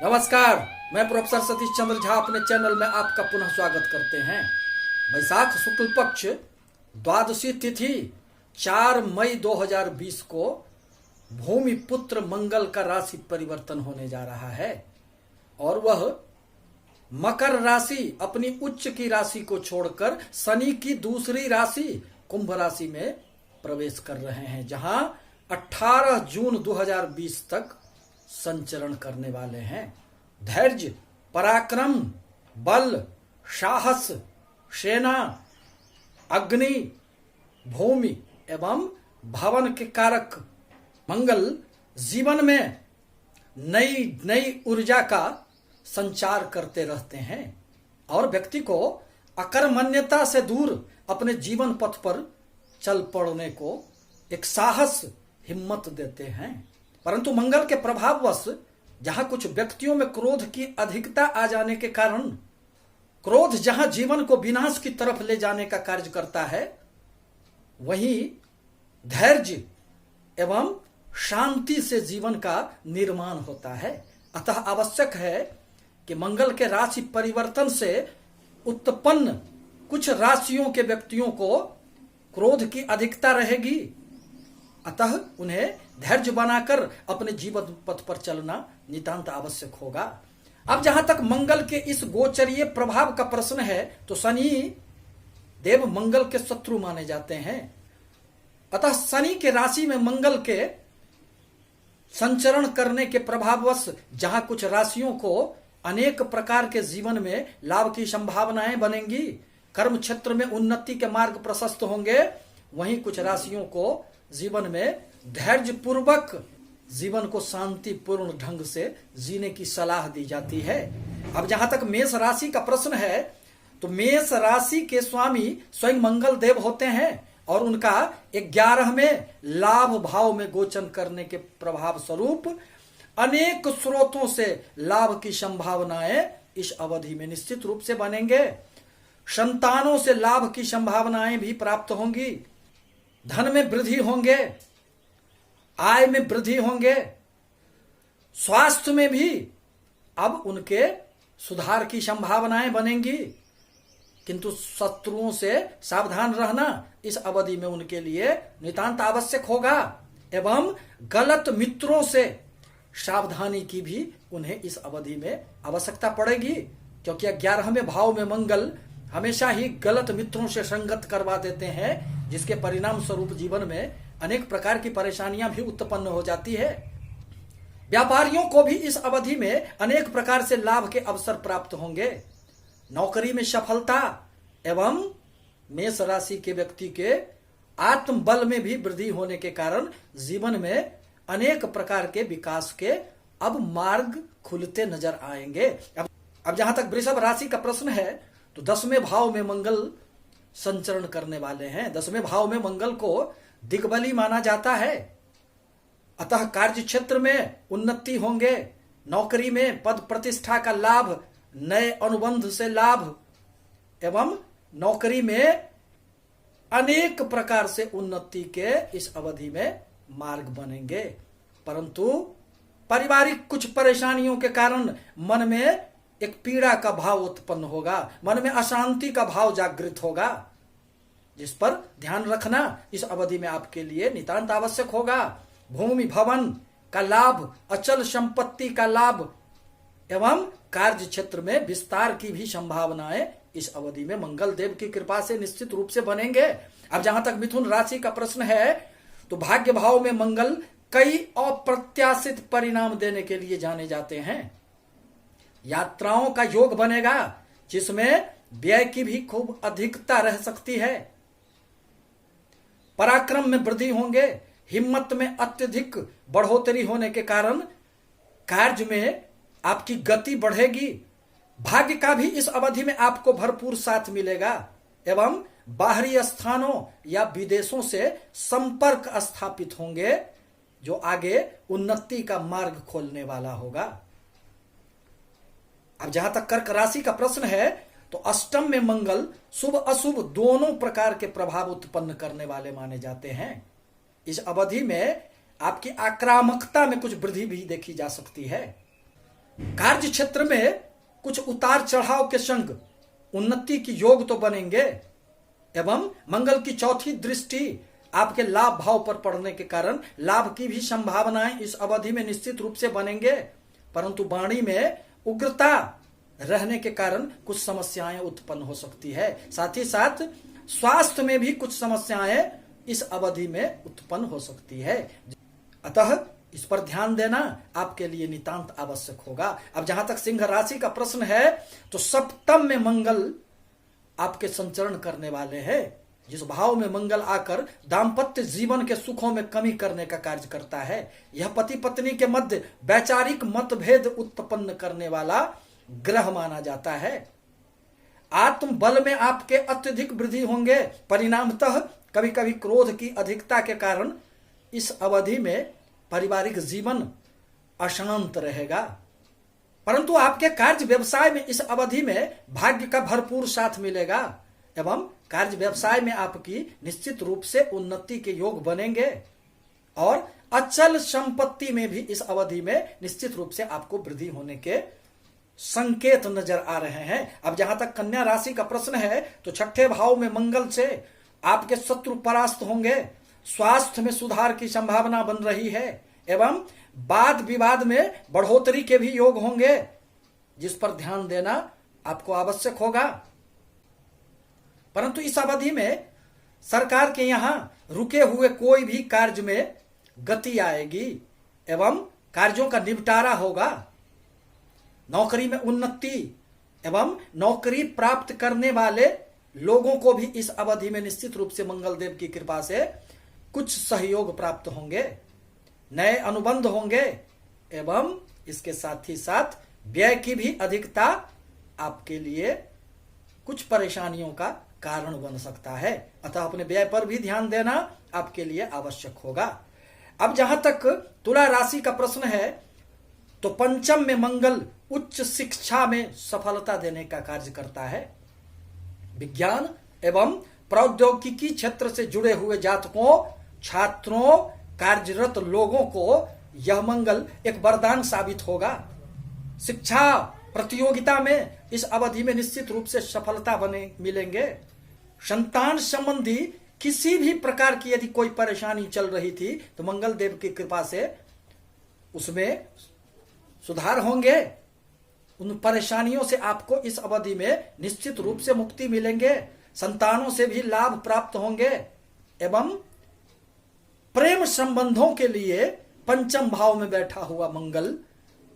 नमस्कार, मैं प्रोफेसर सतीश चंद्र झा अपने चैनल में आपका पुनः स्वागत करते हैं। वैशाख शुक्ल पक्ष द्वादशी तिथि 4 मई 2020 को भूमि पुत्र मंगल का राशि परिवर्तन होने जा रहा है और वह मकर राशि अपनी उच्च की राशि को छोड़कर शनि की दूसरी राशि कुंभ राशि में प्रवेश कर रहे हैं, जहां 18 जून 2020 तक संचरण करने वाले हैं। धैर्य, पराक्रम, बल, साहस, सेना, अग्नि, भूमि एवं भवन के कारक मंगल जीवन में नई नई ऊर्जा का संचार करते रहते हैं और व्यक्ति को अकर्मण्यता से दूर अपने जीवन पथ पर चल पड़ने को एक साहस, हिम्मत देते हैं। परंतु मंगल के प्रभाववश जहां कुछ व्यक्तियों में क्रोध की अधिकता आ जाने के कारण क्रोध जहां जीवन को विनाश की तरफ ले जाने का कार्य करता है, वहीं धैर्य एवं शांति से जीवन का निर्माण होता है। अतः आवश्यक है कि मंगल के राशि परिवर्तन से उत्पन्न कुछ राशियों के व्यक्तियों को क्रोध की अधिकता रहेगी, अतः उन्हें धैर्य बनाकर अपने जीवन पथ पर चलना नितांत आवश्यक होगा। अब जहां तक मंगल के इस गोचरीय प्रभाव का प्रश्न है, तो शनि देव मंगल के शत्रु माने जाते हैं। अतः शनि के राशि में मंगल के संचरण करने के प्रभाववश जहां कुछ राशियों को अनेक प्रकार के जीवन में लाभ की संभावनाएं बनेंगी, कर्म क्षेत्र में उन्नति के मार्ग प्रशस्त होंगे, वहीं कुछ राशियों को जीवन में धैर्य पूर्वक जीवन को शांतिपूर्ण ढंग से जीने की सलाह दी जाती है। अब जहां तक मेष राशि का प्रश्न है, तो मेष राशि के स्वामी स्वयं मंगल देव होते हैं और उनका 11 में लाभ भाव में गोचर करने के प्रभाव स्वरूप अनेक स्रोतों से लाभ की संभावनाएं इस अवधि में निश्चित रूप से बनेंगे। संतानों से लाभ की संभावनाएं भी प्राप्त होंगी, धन में वृद्धि होंगे, आय में वृद्धि होंगे, स्वास्थ्य में भी अब उनके सुधार की संभावनाएं बनेंगी। किंतु शत्रुओं से सावधान रहना इस अवधि में उनके लिए नितांत आवश्यक होगा एवं गलत मित्रों से सावधानी की भी उन्हें इस अवधि में आवश्यकता पड़ेगी, क्योंकि 11वें भाव में मंगल हमेशा ही गलत मित्रों से संगत करवा देते हैं, जिसके परिणाम स्वरूप जीवन में अनेक प्रकार की परेशानियां भी उत्पन्न हो जाती है। व्यापारियों को भी इस अवधि में अनेक प्रकार से लाभ के अवसर प्राप्त होंगे। नौकरी में सफलता एवं मेष राशि के व्यक्ति के आत्मबल में भी वृद्धि होने के कारण जीवन में अनेक प्रकार के विकास के अब मार्ग खुलते नजर आएंगे। अब जहां तक वृषभ राशि का प्रश्न है, तो 10वें भाव में मंगल संचरण करने वाले हैं। 10वें भाव में मंगल को दिग्बली माना जाता है, अतः कार्य क्षेत्र में उन्नति होंगे, नौकरी में पद प्रतिष्ठा का लाभ, नए अनुबंध से लाभ एवं नौकरी में अनेक प्रकार से उन्नति के इस अवधि में मार्ग बनेंगे। परंतु पारिवारिक कुछ परेशानियों के कारण मन में एक पीड़ा का भाव उत्पन्न होगा, मन में अशांति का भाव जागृत होगा, जिस पर ध्यान रखना इस अवधि में आपके लिए नितांत आवश्यक होगा। भूमि भवन का लाभ, अचल संपत्ति का लाभ एवं कार्य क्षेत्र में विस्तार की भी संभावनाएं इस अवधि में मंगल देव की कृपा से निश्चित रूप से बनेंगे। अब जहां तक मिथुन राशि का प्रश्न है, तो भाग्य भाव में मंगल कई अप्रत्याशित परिणाम देने के लिए जाने जाते हैं। यात्राओं का योग बनेगा, जिसमें व्यय की भी खूब अधिकता रह सकती है। पराक्रम में वृद्धि होंगे, हिम्मत में अत्यधिक बढ़ोतरी होने के कारण कार्य में आपकी गति बढ़ेगी। भाग्य का भी इस अवधि में आपको भरपूर साथ मिलेगा एवं बाहरी स्थानों या विदेशों से संपर्क स्थापित होंगे, जो आगे उन्नति का मार्ग खोलने वाला होगा। अब जहां तक कर्क राशि का प्रश्न है, तो अष्टम में मंगल शुभ अशुभ दोनों प्रकार के प्रभाव उत्पन्न करने वाले माने जाते हैं। इस अवधि में आपकी आक्रामकता में कुछ वृद्धि भी देखी जा सकती है। कार्य क्षेत्र में कुछ उतार चढ़ाव के संग उन्नति की योग तो बनेंगे एवं मंगल की चौथी दृष्टि आपके लाभ भाव पर पड़ने के कारण लाभ की भी संभावनाएं इस अवधि में निश्चित रूप से बनेंगे, परंतु वाणी में उग्रता रहने के कारण कुछ समस्याएं उत्पन्न हो सकती है। साथ ही साथ स्वास्थ्य में भी कुछ समस्याएं इस अवधि में उत्पन्न हो सकती है, अतः इस पर ध्यान देना आपके लिए नितांत आवश्यक होगा। अब जहां तक सिंह राशि का प्रश्न है तो सप्तम में मंगल आपके संचरण करने वाले हैं, जिस भाव में मंगल आकर दाम्पत्य जीवन के सुखों में कमी करने का कार्य करता है। यह पति पत्नी के मध्य वैचारिक मतभेद उत्पन्न करने वाला ग्रह माना जाता है। आत्म बल में आपके अत्यधिक वृद्धि होंगे, परिणामतः कभी कभी क्रोध की अधिकता के कारण इस अवधि में पारिवारिक जीवन अशांत रहेगा, परंतु आपके कार्य व्यवसाय में इस अवधि में भाग्य का भरपूर साथ मिलेगा एवं कार्य व्यवसाय में आपकी निश्चित रूप से उन्नति के योग बनेंगे और अचल संपत्ति में भी इस अवधि में निश्चित रूप से आपको वृद्धि होने के संकेत नजर आ रहे हैं। अब जहां तक कन्या राशि का प्रश्न है तो छठे भाव में मंगल से आपके शत्रु परास्त होंगे, स्वास्थ्य में सुधार की संभावना बन रही है एवं वाद विवाद में बढ़ोतरी के भी योग होंगे, जिस पर ध्यान देना आपको आवश्यक होगा। परंतु इस अवधि में सरकार के यहां रुके हुए कोई भी कार्य में गति आएगी एवं कार्यों का निपटारा होगा। नौकरी में उन्नति एवं नौकरी प्राप्त करने वाले लोगों को भी इस अवधि में निश्चित रूप से मंगल देव की कृपा से कुछ सहयोग प्राप्त होंगे, नए अनुबंध होंगे एवं इसके साथ ही साथ व्यय की भी अधिकता आपके लिए कुछ परेशानियों का कारण बन सकता है, अतः अपने व्यय पर भी ध्यान देना आपके लिए आवश्यक होगा। अब जहां तक तुला राशि का प्रश्न है तो पंचम में मंगल उच्च शिक्षा में सफलता देने का कार्य करता है। विज्ञान एवं प्रौद्योगिकी क्षेत्र से जुड़े हुए जातकों, छात्रों, कार्यरत लोगों को यह मंगल एक वरदान साबित होगा। शिक्षा प्रतियोगिता में इस अवधि में निश्चित रूप से सफलता मिलेंगे। संतान संबंधी किसी भी प्रकार की यदि कोई परेशानी चल रही थी तो मंगल देव की कृपा से उसमें सुधार होंगे। उन परेशानियों से आपको इस अवधि में निश्चित रूप से मुक्ति मिलेंगे, संतानों से भी लाभ प्राप्त होंगे एवं प्रेम संबंधों के लिए पंचम भाव में बैठा हुआ मंगल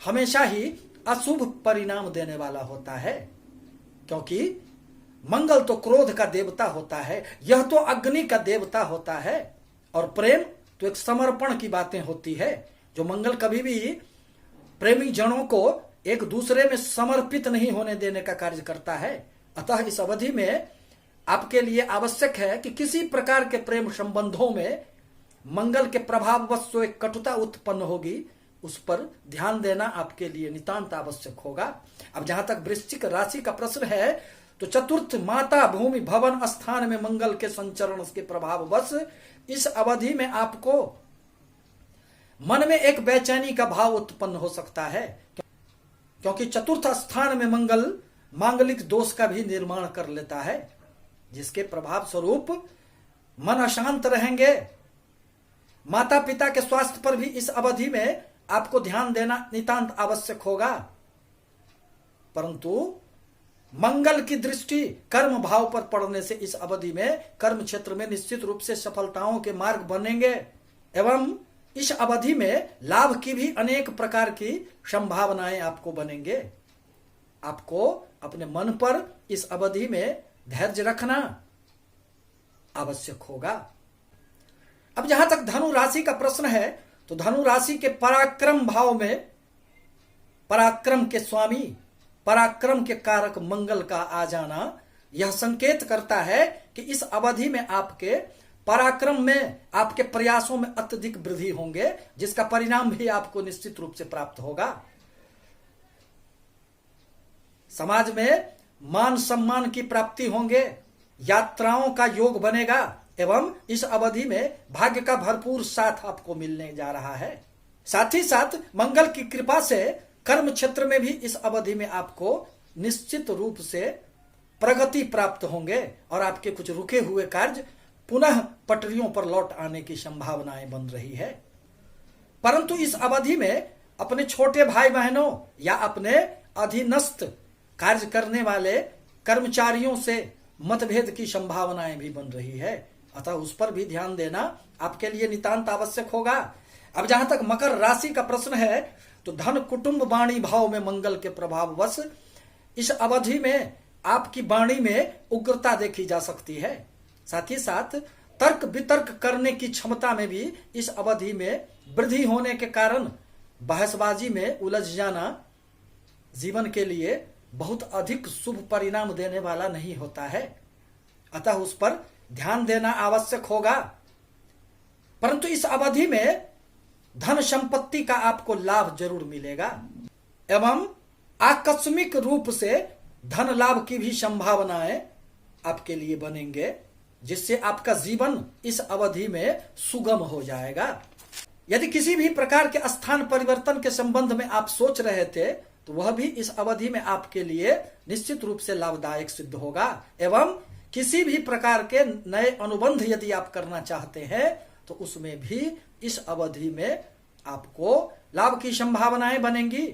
हमेशा ही अशुभ परिणाम देने वाला होता है, क्योंकि मंगल तो क्रोध का देवता होता है, यह तो अग्नि का देवता होता है और प्रेम तो एक समर्पण की बातें होती है। जो मंगल कभी भी प्रेमी जनों को एक दूसरे में समर्पित नहीं होने देने का कार्य करता है। अतः इस अवधि में आपके लिए आवश्यक है कि किसी प्रकार के प्रेम संबंधों में मंगल के प्रभाववश जो एक कटुता उत्पन्न होगी उस पर ध्यान देना आपके लिए नितांत आवश्यक होगा। अब जहां तक वृश्चिक राशि का प्रश्न है तो चतुर्थ माता भूमि भवन स्थान में मंगल के संचरण के प्रभाववश इस अवधि में आपको मन में एक बेचैनी का भाव उत्पन्न हो सकता है, क्योंकि चतुर्थ स्थान में मंगल मांगलिक दोष का भी निर्माण कर लेता है, जिसके प्रभाव स्वरूप मन अशांत रहेंगे। माता पिता के स्वास्थ्य पर भी इस अवधि में आपको ध्यान देना नितांत आवश्यक होगा, परंतु मंगल की दृष्टि कर्म भाव पर पड़ने से इस अवधि में कर्म क्षेत्र में निश्चित रूप से सफलताओं के मार्ग बनेंगे एवं इस अवधि में लाभ की भी अनेक प्रकार की संभावनाएं आपको बनेंगे। आपको अपने मन पर इस अवधि में धैर्य रखना आवश्यक होगा। अब जहां तक धनु राशि का प्रश्न है तो धनु राशि के पराक्रम भाव में पराक्रम के स्वामी, पराक्रम के कारक मंगल का आ जाना यह संकेत करता है कि इस अवधि में आपके पराक्रम में, आपके प्रयासों में अत्यधिक वृद्धि होंगे, जिसका परिणाम भी आपको निश्चित रूप से प्राप्त होगा। समाज में मान सम्मान की प्राप्ति होंगे, यात्राओं का योग बनेगा एवं इस अवधि में भाग्य का भरपूर साथ आपको मिलने जा रहा है। साथ ही साथ मंगल की कृपा से कर्म क्षेत्र में भी इस अवधि में आपको निश्चित रूप से प्रगति प्राप्त होंगे और आपके कुछ रुके हुए कार्य पुनः पटरियों पर लौट आने की संभावनाएं बन रही है। परंतु इस अवधि में अपने छोटे भाई बहनों या अपने अधीनस्थ कार्य करने वाले कर्मचारियों से मतभेद की संभावनाएं भी बन रही है, अतः उस पर भी ध्यान देना आपके लिए नितांत आवश्यक होगा। अब जहां तक मकर राशि का प्रश्न है तो धन कुटुंब वाणी भाव में मंगल के प्रभाववश इस अवधि में आपकी वाणी में उग्रता देखी जा सकती है। साथ ही साथ तर्क वितर्क करने की क्षमता में भी इस अवधि में वृद्धि होने के कारण बहसबाजी में उलझ जाना जीवन के लिए बहुत अधिक शुभ परिणाम देने वाला नहीं होता है, अतः उस पर ध्यान देना आवश्यक होगा। परंतु इस अवधि में धन संपत्ति का आपको लाभ जरूर मिलेगा एवं आकस्मिक रूप से धन लाभ की भी संभावनाएं आपके लिए बनेंगे, जिससे आपका जीवन इस अवधि में सुगम हो जाएगा। यदि किसी भी प्रकार के स्थान परिवर्तन के संबंध में आप सोच रहे थे तो वह भी इस अवधि में आपके लिए निश्चित रूप से लाभदायक सिद्ध होगा एवं किसी भी प्रकार के नए अनुबंध यदि आप करना चाहते हैं तो उसमें भी इस अवधि में आपको लाभ की संभावनाएं बनेंगी।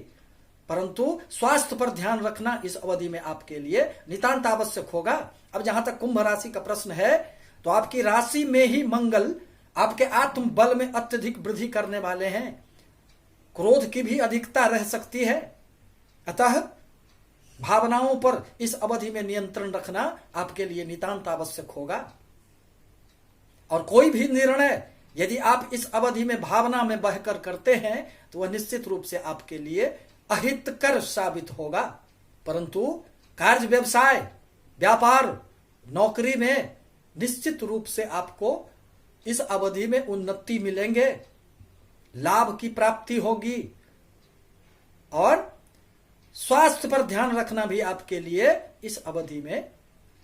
परंतु स्वास्थ्य पर ध्यान रखना इस अवधि में आपके लिए नितांत आवश्यक होगा। अब जहां तक कुंभ राशि का प्रश्न है तो आपकी राशि में ही मंगल आपके आत्म बल में अत्यधिक वृद्धि करने वाले हैं, क्रोध की भी अधिकता रह सकती है, अतः भावनाओं पर इस अवधि में नियंत्रण रखना आपके लिए नितांत आवश्यक होगा। और कोई भी निर्णय यदि आप इस अवधि में भावना में बहकर करते हैं तो वह निश्चित रूप से आपके लिए अहितकर साबित होगा। परंतु कार्य व्यवसाय व्यापार नौकरी में निश्चित रूप से आपको इस अवधि में उन्नति मिलेंगे, लाभ की प्राप्ति होगी और स्वास्थ्य पर ध्यान रखना भी आपके लिए इस अवधि में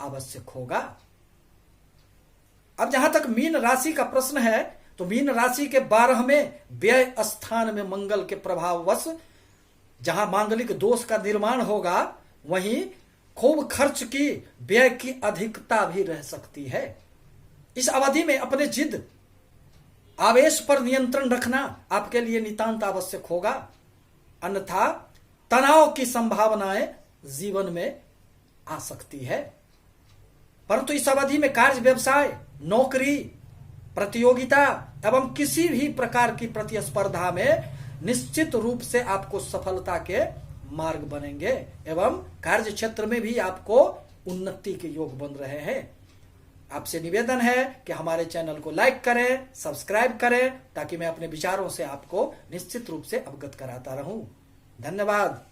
आवश्यक होगा। अब जहां तक मीन राशि का प्रश्न है तो मीन राशि के 12वें व्यय स्थान में मंगल के प्रभाववश जहां मांगलिक दोष का निर्माण होगा वहीं खूब खर्च की व्यय की अधिकता भी रह सकती है। इस अवधि में अपने जिद आवेश पर नियंत्रण रखना आपके लिए नितांत आवश्यक होगा, अन्यथा तनाव की संभावनाएं जीवन में आ सकती है। परंतु इस अवधि में कार्य व्यवसाय नौकरी प्रतियोगिता एवं किसी भी प्रकार की प्रतिस्पर्धा में निश्चित रूप से आपको सफलता के मार्ग बनेंगे एवं कार्य क्षेत्र में भी आपको उन्नति के योग बन रहे हैं। आपसे निवेदन है कि हमारे चैनल को लाइक करें, सब्सक्राइब करें ताकि मैं अपने विचारों से आपको निश्चित रूप से अवगत कराता रहूं। धन्यवाद।